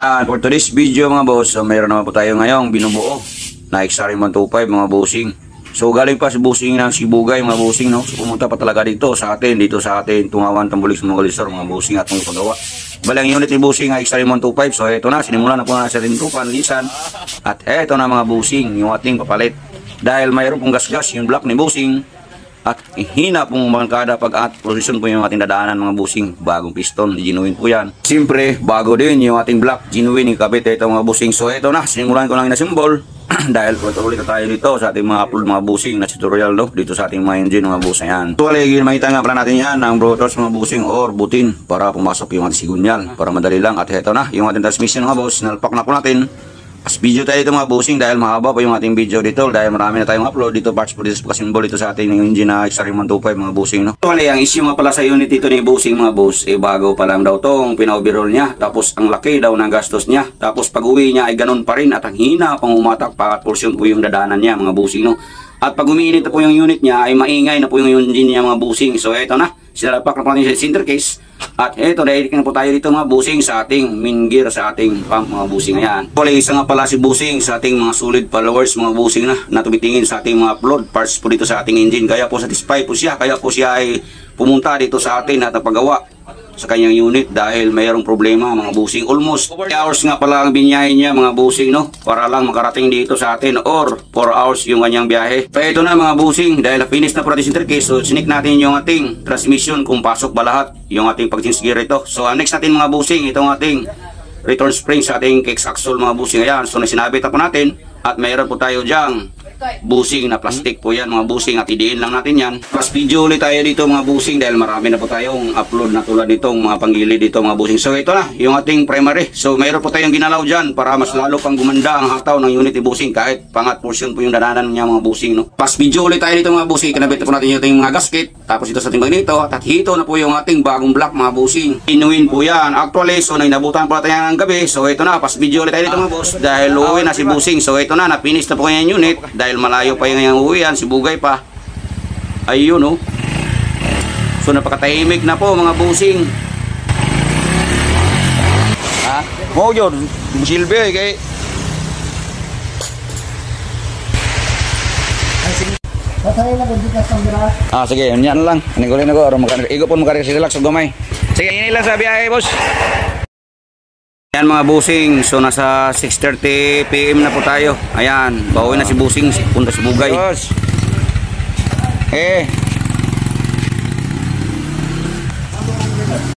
For today's video mga boss, so mayroon naman po tayo ngayong binubuo na XRM 125 mga bossing. So galing pa si bossing ng Sibugay mga bossing, no? So pumunta pa talaga dito sa atin Tungawan, Tambulig, Mangalisor mga bossing atong pagawa. Bali ang unit ni bossing ay XRM 125. So ito na, sinimulan na po na sa rintupan, lisan. At ito na mga bossing, yung ating papalit. Dahil mayroon pong gas-gas yung block ni bossing. At hina pong bangkada pag at position po yung ating dadaanan mga bossing. Bagong piston, genuine po yan. Siyempre, bago din yung ating block, genuine yung kabit ito mga bossing. So ito na, sinimulan ko lang yung symbol. Dahil tuloy na tayo dito sa ating mga upload mga bossing na tutorial, no? Dito sa ating mga engine mga bossing yan. Tuwalay, makita nga pala natin yan ng brotors mga bossing or butin para pumasok yung ating sigunyal para madali lang. At ito na, yung ating transmission mga boss, nalpak na po natin. As video tayo dito mga bossing dahil mahaba pa yung ating video dito dahil marami na tayong upload dito parts for this symbol dito sa ating engine na XRM 125 mga bossing, no? Tuwalay, ang issue nga pala sa unit dito ni bossing mga boss, bago pa lang daw tong pina-overhaul niya, tapos ang laki daw ng gastos niya, tapos pag uwi niya ay ganun pa rin at ang hina pang umatak pa at portion po yung dadanan niya mga bossing, no? At pag umiinit na po yung unit niya ay maingay na po yung engine niya mga bossing. So eto na, sinalapak na po natin sa center case. At eto, dahil na po tayo dito mga bossing sa ating main gear sa ating pump mga bossing. Ayan. Wala isa nga pala si bossing sa ating mga solid followers mga bossing na tumitingin sa ating mga upload parts po dito sa ating engine. Kaya po satisfied po siya. Kaya po siya ay pumunta dito sa atin at napagawa sa kanyang unit dahil mayroong problema mga bossing. Almost 3 hours nga pala ang binyahe niya mga bossing, no? Para lang makarating dito sa atin or 4 hours yung kanyang biyahe. Kaya ito na mga bossing, dahil finish na po natin center case, so sinik natin yung ating transmission kung pasok ba lahat yung ating pag-change gear ito. So next natin mga bossing, itong ating return spring sa ating kicks axle mga bossing. Ayan, so sinabit na po natin at mayroon po tayo dyang busing na plastic po yan mga busing at idiin lang natin yan. Plus video ulit tayo dito mga busing dahil marami na po tayong upload na tulad nitong mga panggilid dito mga busing. So ito na yung ating primary. So mayroon po tayong ginalaw dyan para mas lalo pang gumanda ang hataw ng unit ni busing kahit pangat portion po yung dananan niya mga busing, no? Plus video ulit tayo dito mga busing. Kinabit po natin yung ating mga gasket. Tapos ito sa ating magneto at hito na po yung ating bagong block mga busing. Inuin po yan. Actually so nainabutan po natin ng gabi. So ito na, pas video ulit tayo dito mga boss dahil uwi na si busing. So ito na, na-finish na po yung unit dahil malayo pa yung uwian, Sibugay pa. Ayun, no? So napakatahimik na po mga busing. Ha? Mo yun, silbi kay sige, yan lang. Nigulin ako aron igo pun makarik relax og gamay. Sige, ini lang sa biyahe, boss. Ayan mga busing, so nasa 6:30 PM na po tayo. Ayan, bawi na si busing, punta sa Bugay.